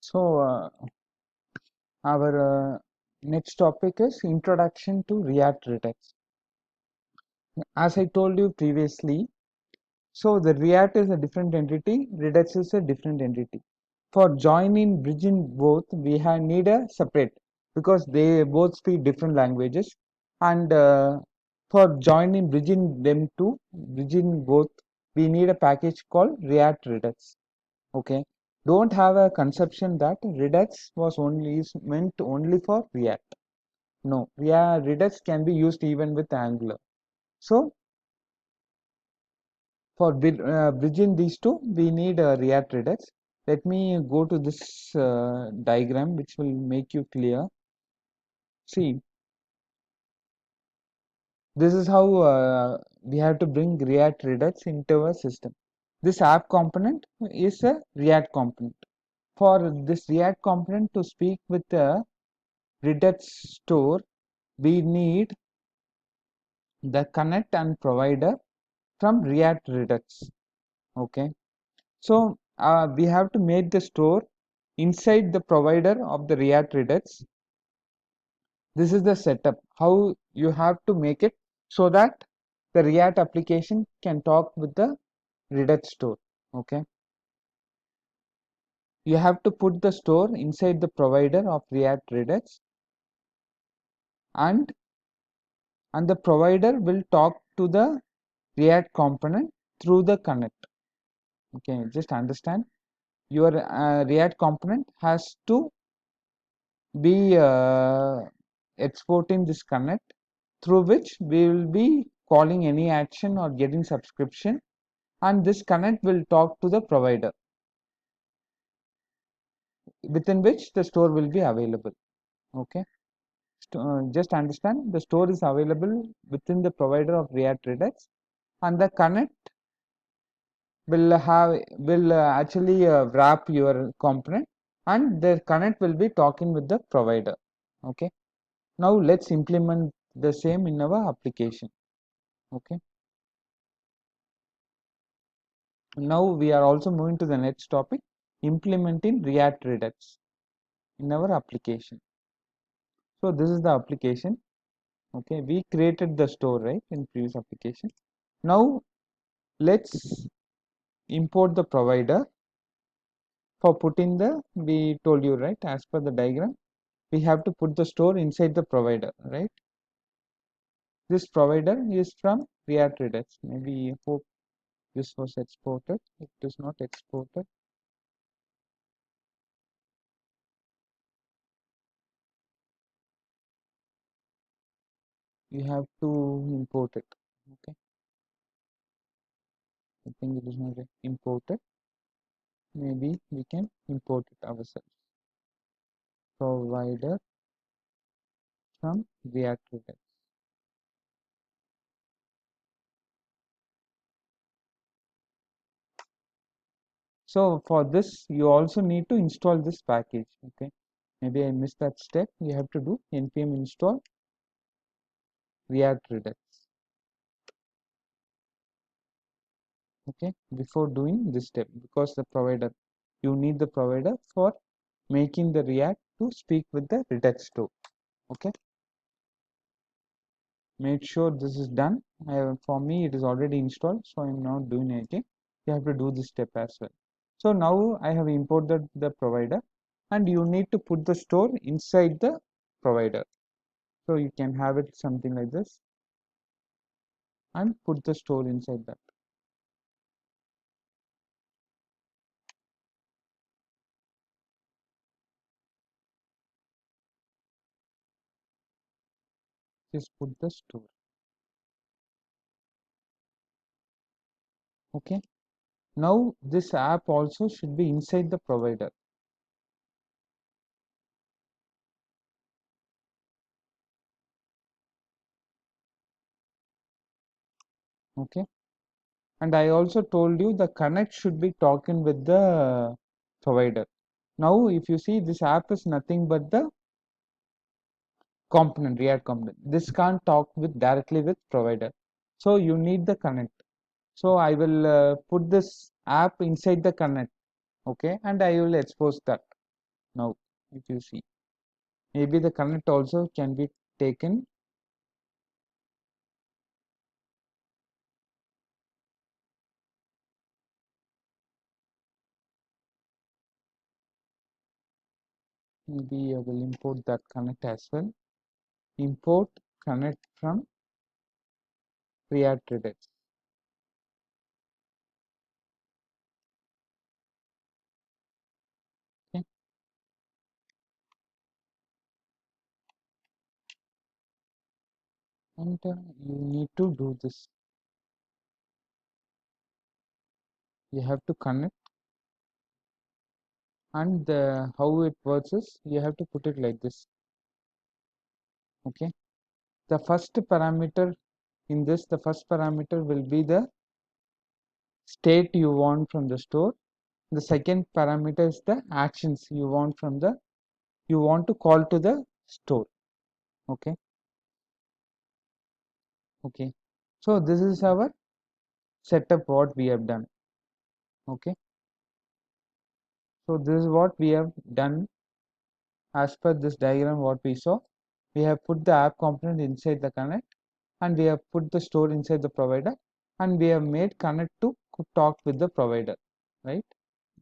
So, our next topic is Introduction to React Redux. As I told you previously, so the React is a different entity, Redux is a different entity. For joining, bridging both, we need a separate because they both speak different languages, and for joining, bridging both, we need a package called React Redux. Okay, don't have a conception that Redux is meant only for React. No, Redux can be used even with Angular. So for bridging these two, we need a React Redux. Let me go to this diagram, which will make you clear. See, this is how we have to bring React Redux into our system. This app component is a React component. For this React component to speak with the Redux store, we need the connect and provider from React Redux. Okay, so we have to make the store inside the provider of the React Redux. This is the setup how you have to make it so that the React application can talk with the Redux store. Okay, you have to put the store inside the provider of React Redux, and the provider will talk to the React component through the connect. Okay, just understand, your React component has to be exporting this connect, through which we will be calling any action or getting subscription, and this connect will talk to the provider, within which the store will be available. Okay, just understand, the store is available within the provider of React Redux, and the connect will actually wrap your component, and the connect will be talking with the provider. Okay, now let's implement the same in our application. Okay, now we are also moving to the next topic, implementing React Redux in our application. So this is the application. Okay, we created the store, right, in previous application. Now let's import the provider. For putting the, we told you, right, as per the diagram, we have to put the store inside the provider, right? This provider is from React Redux. Maybe hope this was exported. It is not exported. You have to import it. Okay, I think it is not imported. Maybe we can import it ourselves. Provider from React Redux. So for this, you also need to install this package. Okay, maybe I missed that step. You have to do npm install React Redux. Okay, before doing this step, because the provider, you need the provider for making the React to speak with the Redux store. Okay, make sure this is done. For me, it is already installed, so I'm not doing anything. You have to do this step as well. So now I have imported the provider, and you need to put the store inside the provider. So you can have it something like this, and put the store inside that. Just put the store. Okay, now this app also should be inside the provider. Okay, and I also told you the connect should be talking with the provider. Now if you see, this app is nothing but the component, React component. This can't talk with directly with provider, so you need the connect. So I will put this app inside the connect. Okay, and I will expose that. now. If you see, maybe the connect also can be taken. Maybe I will import that connect as well. Import connect from React Redux. Okay, and you need to do this. You have to connect, and how it works is you have to put it like this. Okay, the first parameter in this, the first parameter will be the state you want from the store. The second parameter is the actions you want from the, you want to call to the store. Okay, okay, so this is our setup what we have done. Okay, so this is what we have done. As per this diagram what we saw, we have put the app component inside the connect, and we have put the store inside the provider, and we have made connect to talk with the provider, right?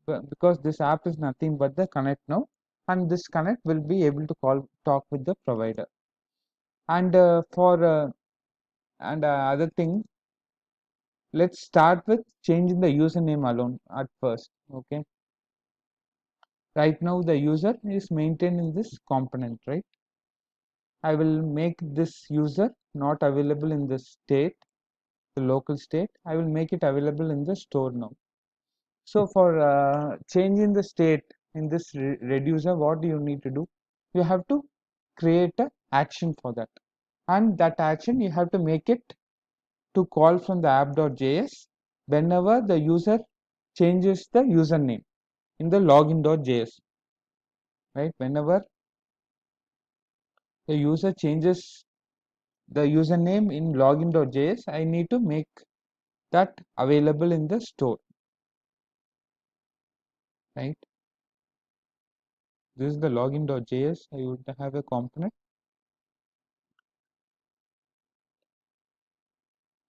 Because this app is nothing but the connect now, and this connect will be able to talk with the provider. And for and other thing, let's start with changing the username alone at first. Okay, right now the user is maintained in this component, right? I will make this user not available in the state, the local state. I will make it available in the store now. So for changing the state in this reducer, what do you need to do? You have to create a action for that, and that action you have to make it to call from the app.js whenever the user changes the username in the login.js, right? Whenever the user changes the username in login.js, I need to make that available in the store, right? This is the login.js. I would have a component.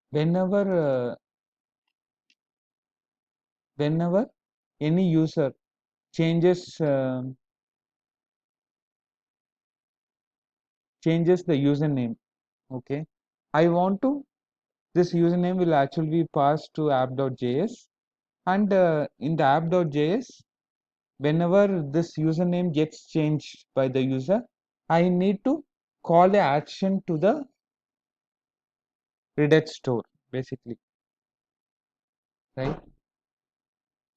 Whenever whenever any user changes changes the username, okay, I want to, this username will actually be passed to app.js, and in the app.js, whenever this username gets changed by the user, I need to call a action to the Redux store, basically, right?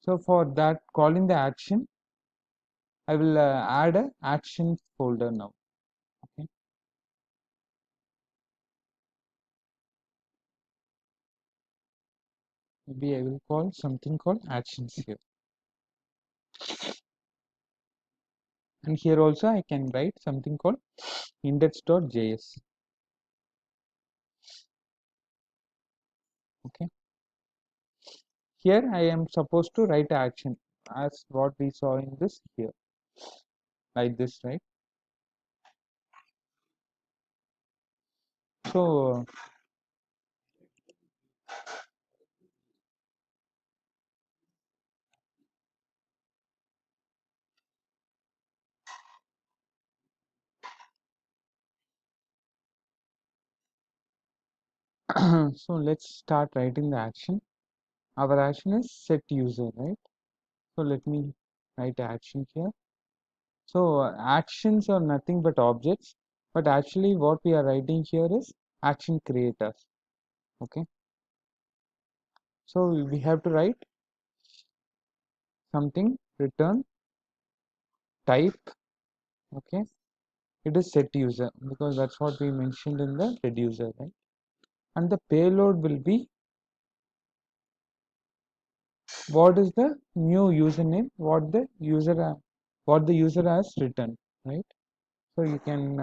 So for that calling the action, I will add a action folder now. Okay, maybe I will call something called actions here, and here also I can write something called index.js. Okay, here I am supposed to write action as what we saw in this here, like this, right? So so let's start writing the action. Our action is set user, right? So let me write action here. So actions are nothing but objects, but actually what we are writing here is action creators. Okay, so we have to write something return type. Okay, it is set user because that's what we mentioned in the reducer, right? And the payload will be what is the new username, what the user has written, right? So you can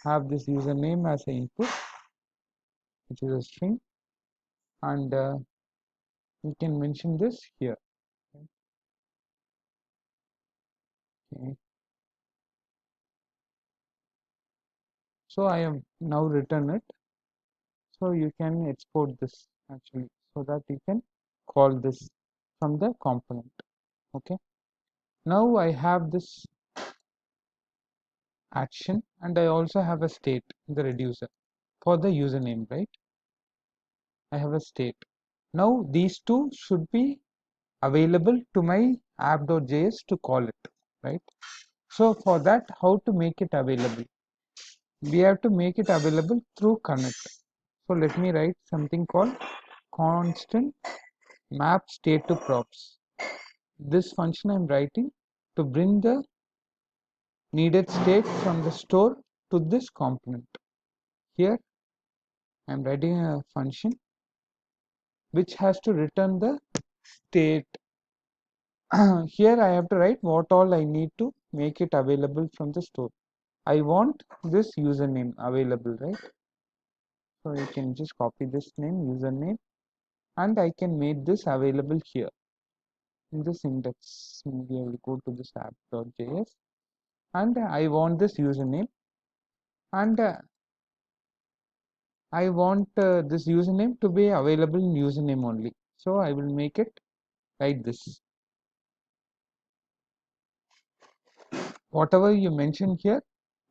have this username as an input, which is a string, and you can mention this here. Okay. So I have now written it. So you can export this actually so that you can call this from the component. Okay. Now I have this action and I also have a state in the reducer for the username, right? I have a state. Now these two should be available to my app.js to call it, right? So for that, how to make it available? We have to make it available through connect. So let me write something called constant map state to props. This function I'm writing to bring the needed state from the store to this component. Here I'm writing a function which has to return the state. Here I have to write what all I need to make it available from the store. I want this username available, right? So you can just copy this name, username, and I can make this available here in this index. Maybe I will go to this app.js and I want this username and I want this username to be available in username only. So I will make it like this. Whatever you mention here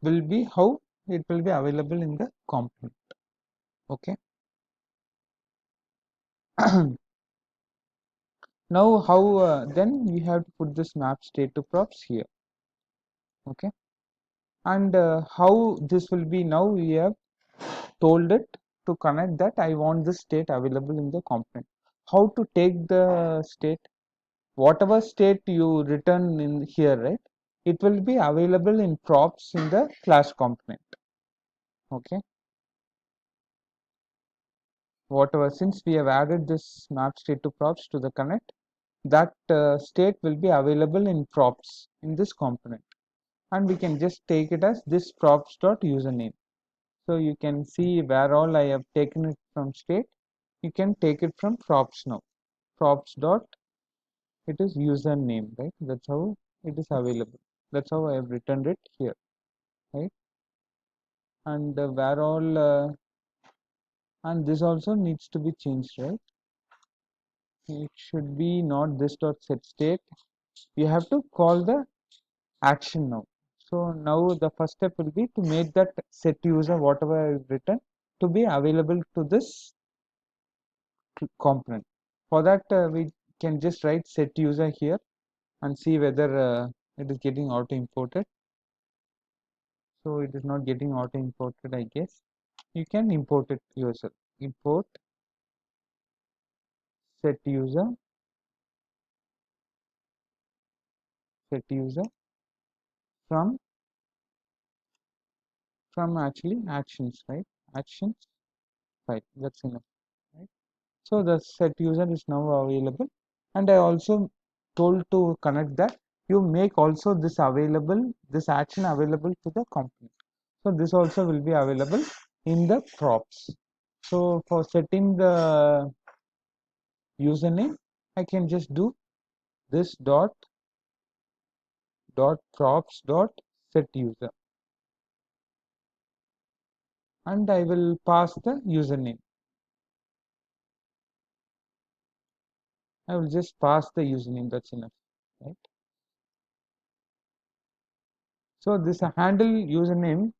will be how it will be available in the component. Okay. Now how then we have to put this map state to props here. Okay. And how this will be, now we have told it to connect that I want this state available in the component. How to take the state? Whatever state you return in here, right, it will be available in props in the class component. Okay. Whatever, since we have added this map state to props to the connect, that state will be available in props in this component, and we can just take it as this props dot username. So you can see where all I have taken it from state, you can take it from props now. Props dot, it is username, right? That's how it is available. That's how I have returned it here, right? And where all and this also needs to be changed, right? It should be not this dot set state. You have to call the action now. So now the first step will be to make that set user whatever I have written to be available to this component. For that we can just write set user here and see whether it is getting auto imported. So it is not getting auto imported, I guess. You can import it yourself. Import set user, set user from actually actions, right? Actions file. That's enough, right? So the set user is now available, and I also told to connect that you make also this available, this action available to the component. So this also will be available in the props. So for setting the username, I can just do this dot props dot set user, and I will pass the username. I will just pass the username, that's enough, right? So this handle username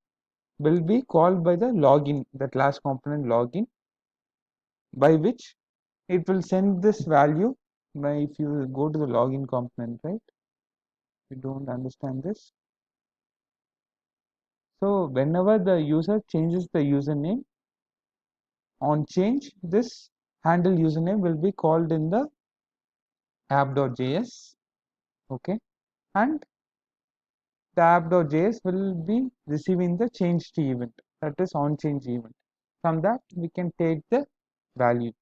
will be called by the login, the class component login, by which it will send this value by, if you go to the login component, right? You don't understand this. So whenever the user changes the username, on change, this handle username will be called in the app.js. Okay. And the app.js will be receiving the changed event, that is on change event. From that we can take the value.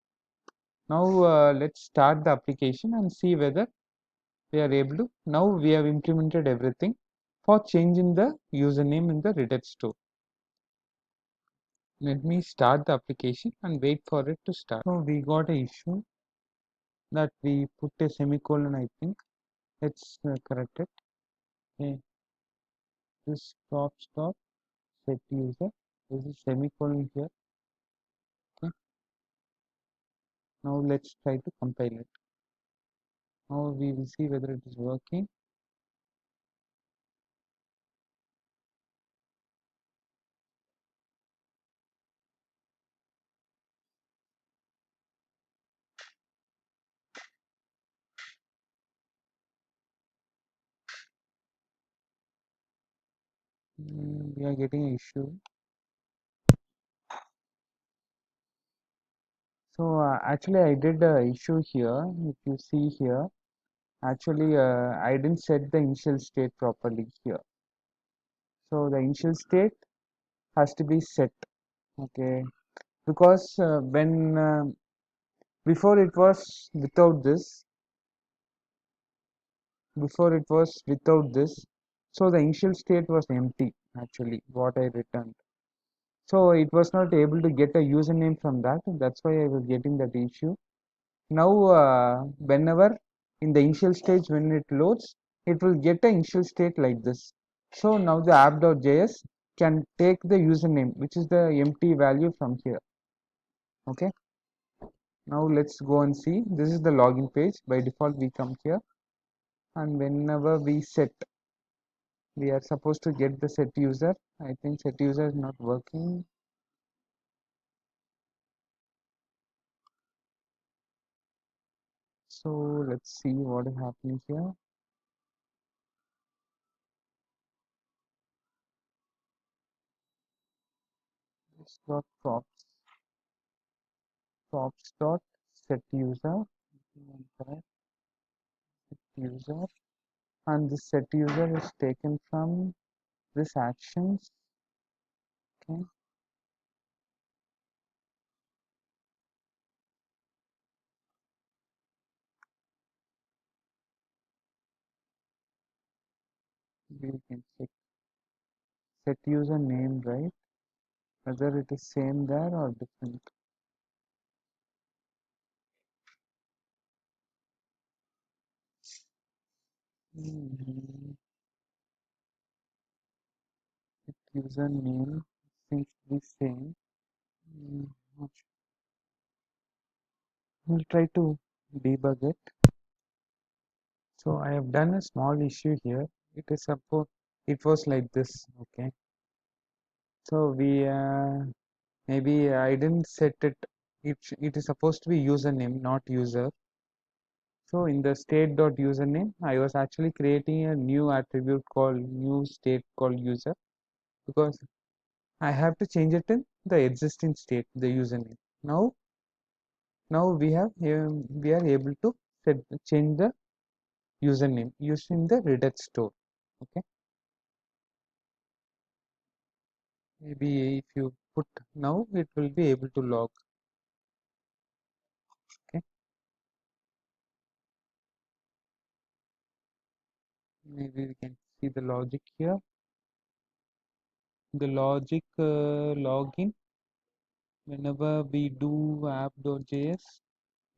Now let's start the application and see whether we are able to. Now we have implemented everything for changing the username in the Redux store. Let me start the application and wait for it to start. So we got a issue that we put a semicolon, I think. Let's correct it. Okay. This stop set user. There's a semicolon here. Okay. Now let's try to compile it. Now we will see whether it is working. We are getting an issue. So actually I did a issue here. If you see here, actually I didn't set the initial state properly here. So the initial state has to be set. Okay, because when before it was without this, before it was without this, so the initial state was empty actually what I returned. So it was not able to get a username from that. That's why I was getting that issue. Now, whenever in the initial stage when it loads, it will get an initial state like this. So now the app.js can take the username, which is the empty value from here. Okay. Now let's go and see. This is the login page. By default, we come here, and whenever we set, we are supposed to get the set user. I think set user is not working. So let's see what is happening here. This dot props dot set user. Set user, and this set user is taken from this actions. Okay, we can check set user name, right, whether it is same there or different. Mhm. Set user name seems to be same. Not sure. We'll try to debug it. So I have done a small issue here. It is suppose it was like this. Okay, so we maybe I didn't set it. It is supposed to be username, not user. So in the state.username, I was actually creating a new attribute called new state called user, because I have to change it in the existing state, the username. Now we are able to change the username using the Redux store. Okay, maybe if you put now, it will be able to log. Okay, maybe we can see the logic here. The logic login, whenever we do app.js,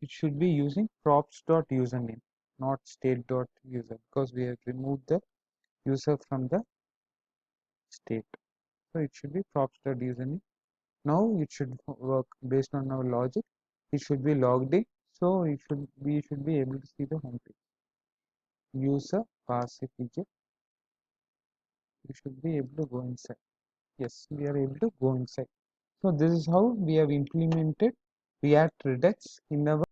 it should be using props.username, not state.user, because we have removed the user from the state. So it should be props.username. Now it should work based on our logic. It should be logged in. So we should be able to see the home page. User pass feature. We should be able to go inside. Yes, we are able to go inside. So this is how we have implemented React Redux in our